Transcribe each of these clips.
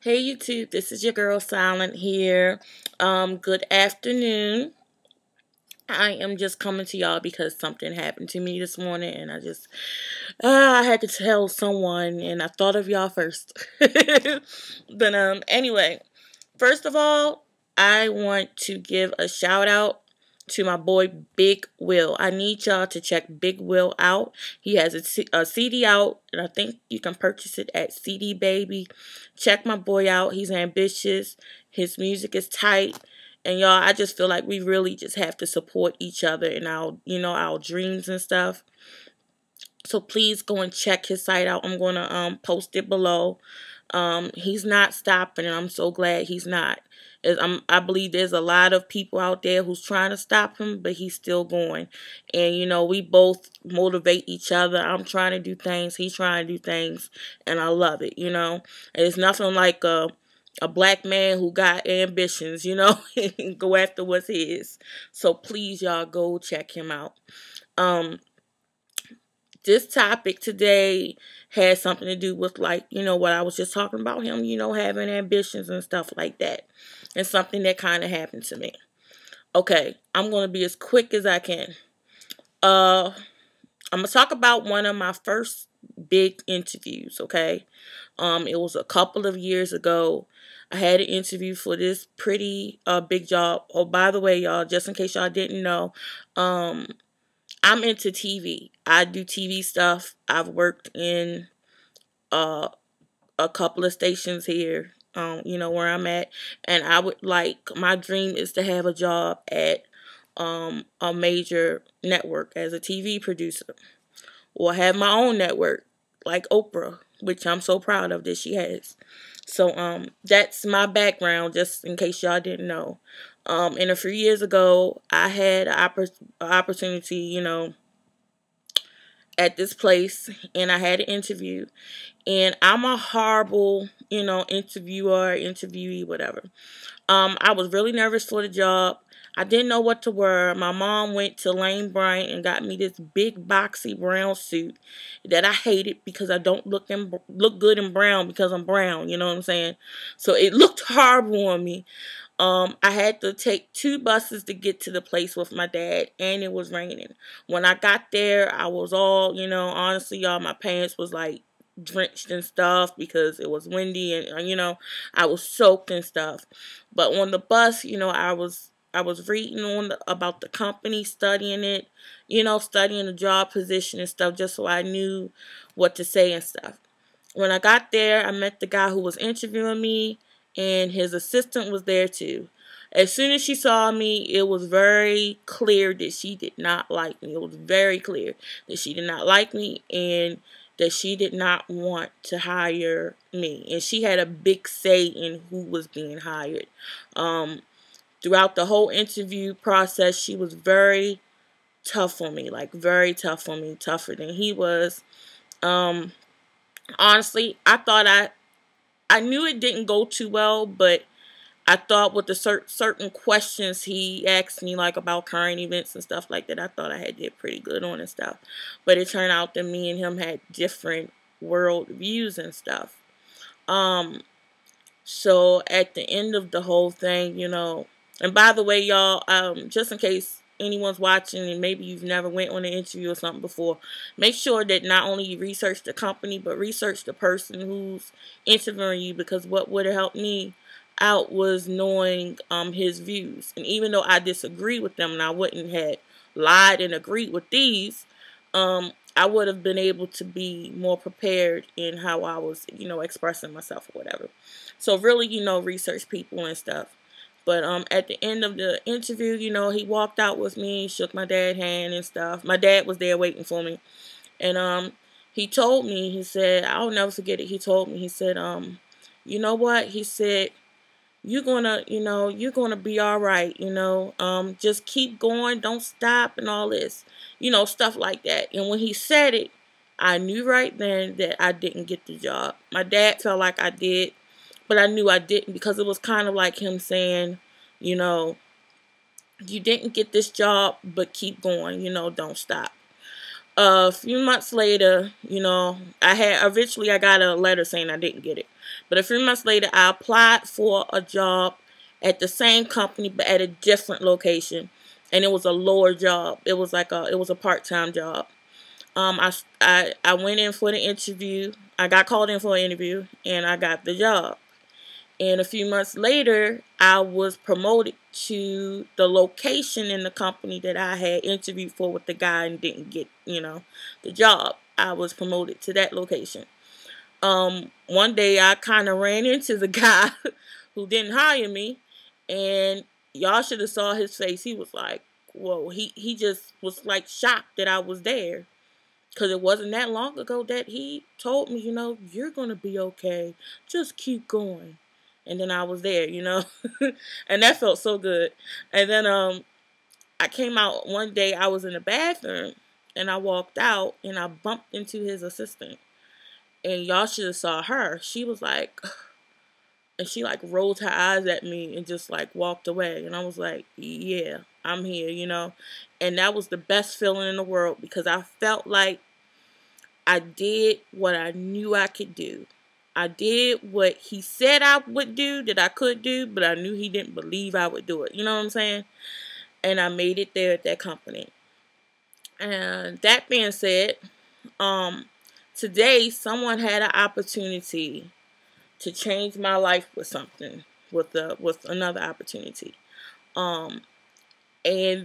Hey YouTube, this is your girl Silent here. Good afternoon. I am just coming to y'all because something happened to me this morning and I had to tell someone and I thought of y'all first. But anyway, first of all, I want to give a shout out to my boy Big Will. I need y'all to check Big Will out. He has a CD out, and I think you can purchase it at CD Baby. Check my boy out. He's ambitious. His music is tight. And y'all, I just feel like we really just have to support each other in our dreams and stuff. So please go and check his site out. I'm going to post it below. He's not stopping, and I'm so glad he's not. I believe there's a lot of people out there who's trying to stop him, but he's still going. And, we both motivate each other. I'm trying to do things. He's trying to do things, and I love it, And it's nothing like a black man who got ambitions, and go after what's his. So please, y'all, go check him out. This topic today has something to do with, what I was just talking about him, having ambitions and stuff like that. And something that kind of happened to me. Okay, I'm going to be as quick as I can. I'm going to talk about one of my first big interviews, okay? It was a couple of years ago. I had an interview for this pretty big job. Oh, by the way, y'all, just in case y'all didn't know, I'm into TV. I do TV stuff. I've worked in a couple of stations here, where I'm at. And my dream is to have a job at a major network as a TV producer. Or have my own network, like Oprah, which I'm so proud of that she has. So that's my background, just in case y'all didn't know. And a few years ago, I had an opportunity, at this place, and I had an interview. And I'm a horrible, interviewee, whatever. I was really nervous for the job. I didn't know what to wear. My mom went to Lane Bryant and got me this big boxy brown suit that I hated because I don't look good in brown because I'm brown, you know what I'm saying? So it looked horrible on me. I had to take 2 buses to get to the place with my dad, and it was raining. When I got there, I was all, honestly, y'all, my pants was like drenched and stuff because it was windy and, I was soaked and stuff. But on the bus, I was reading about the company, studying it, studying the job position and stuff just so I knew what to say and stuff. When I got there, I met the guy who was interviewing me, and his assistant was there too. As soon as she saw me, it was very clear that she did not like me. It was very clear that she did not like me and that she did not want to hire me. And she had a big say in who was being hired. Throughout the whole interview process, she was very tough on me, like very tough on me, tougher than he was. Honestly, I knew it didn't go too well, but I thought with the certain questions he asked me, like about current events and stuff like that, I thought I had did pretty good on and stuff. But it turned out that me and him had different world views and stuff. So at the end of the whole thing, and by the way, y'all, just in case anyone's watching and maybe you've never went on an interview or something before, make sure that not only you research the company, but research the person who's interviewing you, because what would have helped me out was knowing his views. And even though I disagree with them and I wouldn't have lied and agreed with these, I would have been able to be more prepared in how I was, expressing myself or whatever. So really, research people and stuff. But at the end of the interview, he walked out with me, shook my dad's hand and stuff. My dad was there waiting for me. And he told me, he said, I'll never forget it. He told me, he said, you know what? He said, you're gonna be all right, just keep going, don't stop and all this, stuff like that. And when he said it, I knew right then that I didn't get the job. My dad felt like I did, but I knew I didn't, because it was kind of like him saying, you didn't get this job, but keep going, don't stop. A few months later, I got a letter saying I didn't get it. But a few months later, I applied for a job at the same company, but at a different location. And it was a lower job. It was a part-time job. I went in for the interview. I got called in for an interview, and I got the job. And a few months later, I was promoted to the location in the company that I had interviewed for with the guy and didn't get, the job. I was promoted to that location. One day I kind of ran into the guy who didn't hire me, and y'all should have saw his face. He was like, whoa, he just was like shocked that I was there. Because it wasn't that long ago that he told me, you're going to be okay. Just keep going. And then I was there, and that felt so good. And then I came out one day, I was in the bathroom, and I walked out, and I bumped into his assistant. And y'all should have saw her. She was like, and she like rolled her eyes at me and just like walked away. And I was like, yeah, I'm here, And that was the best feeling in the world because I felt like I did what I knew I could do. I did what he said I would do, that I could do, but I knew he didn't believe I would do it. You know what I'm saying? And I made it there at that company. And that being said, today someone had an opportunity to change my life with something, with another opportunity. And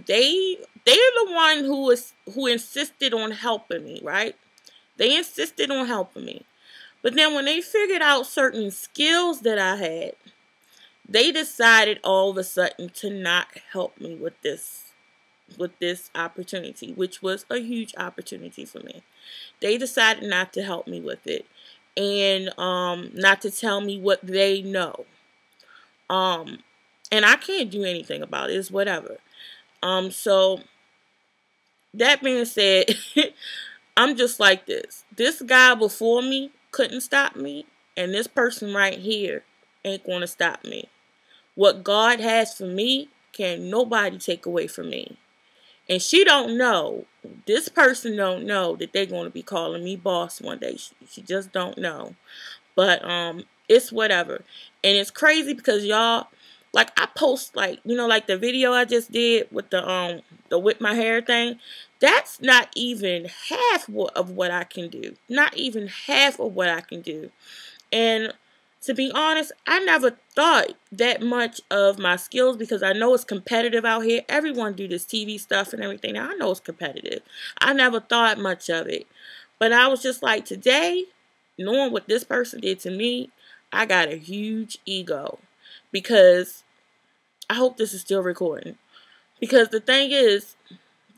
they're the one who insisted on helping me, right? They insisted on helping me. But then when they figured out certain skills that I had, they decided all of a sudden to not help me with this opportunity, which was a huge opportunity for me. They decided not to help me with it and not to tell me what they know. And I can't do anything about it. It's whatever. So that being said, I'm just like this. This guy before me couldn't stop me, and this person right here ain't going to stop me. What God has for me can nobody take away from me. And she don't know, this person don't know that they're going to be calling me boss one day. She just don't know. But it's whatever. And it's crazy because y'all, like I post like the video I just did with the whip my hair thing. That's not even half of what I can do. Not even half of what I can do. And to be honest, I never thought that much of my skills because I know it's competitive out here. Everyone do this TV stuff and everything. Now, I know it's competitive. I never thought much of it. But I was just like, today, knowing what this person did to me, I got a huge ego. Because, I hope this is still recording. Because the thing is,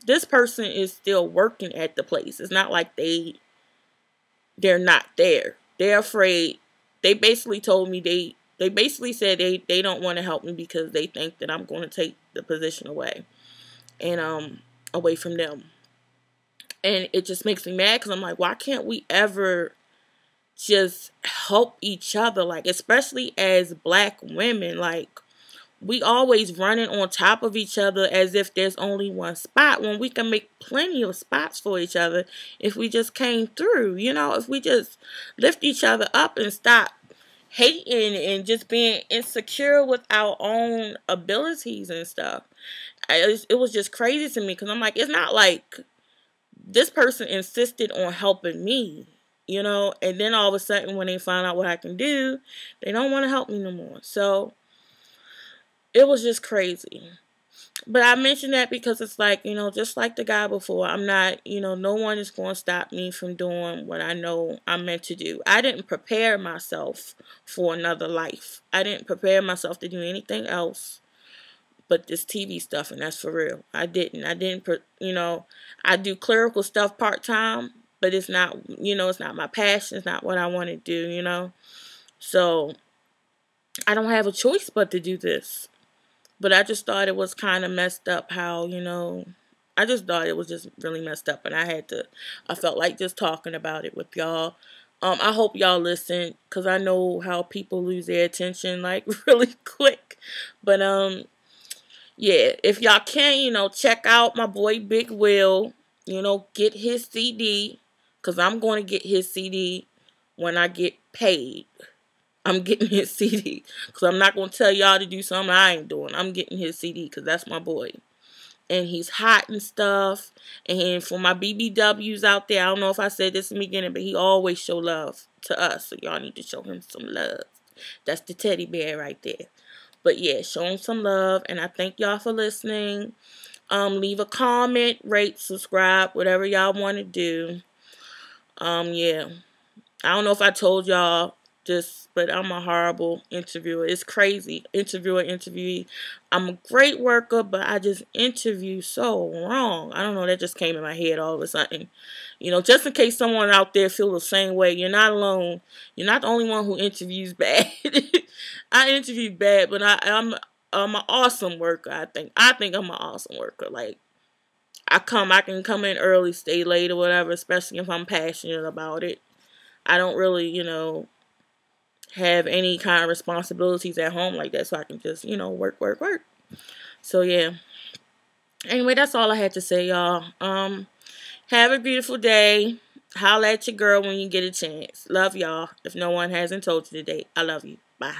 this person is still working at the place. It's not like they're not there. They're afraid. They basically told me they basically said they don't want to help me because they think that I'm going to take the position away. And away from them. And it just makes me mad because I'm like, why can't we ever just help each other? Like, especially as black women, like, we always running on top of each other as if there's only one spot when we can make plenty of spots for each other if we just came through, if we just lift each other up and stop hating and just being insecure with our own abilities and stuff. It was just crazy to me because I'm like, it's not like this person insisted on helping me, and then all of a sudden when they find out what I can do, they don't want to help me no more. So it was just crazy. But I mentioned that because it's like, just like the guy before, I'm not, no one is going to stop me from doing what I know I'm meant to do. I didn't prepare myself for another life. I didn't prepare myself to do anything else but this TV stuff, and that's for real. I didn't, I do clerical stuff part-time, but it's not, it's not my passion. It's not what I want to do, So I don't have a choice but to do this. But I just thought it was kind of messed up how, I just thought it was just really messed up. And I felt like just talking about it with y'all. I hope y'all listen because I know how people lose their attention like really quick. But, yeah, if y'all can, check out my boy Big Will. Get his CD, because I'm going to get his CD when I get paid. I'm getting his CD, because I'm not going to tell y'all to do something I ain't doing. I'm getting his CD, because that's my boy. And he's hot and stuff. And for my BBWs out there, I don't know if I said this in the beginning, but he always show love to us. So y'all need to show him some love. That's the teddy bear right there. But yeah, show him some love. And I thank y'all for listening. Leave a comment, rate, subscribe, whatever y'all want to do. Yeah. I don't know if I told y'all this, but I'm a horrible interviewer. It's crazy. Interviewee. I'm a great worker, but I just interview so wrong. I don't know. That just came in my head all of a sudden. Just in case someone out there feels the same way, you're not alone. You're not the only one who interviews bad. I interview bad, but I'm an awesome worker, I think. I think I'm an awesome worker. Like, I can come in early, stay late or whatever, especially if I'm passionate about it. I don't really, have any kind of responsibilities at home like that, so I can just, work. So, yeah. Anyway, that's all I had to say, y'all. Have a beautiful day. Holla at your girl when you get a chance. Love y'all. If no one hasn't told you today, I love you. Bye.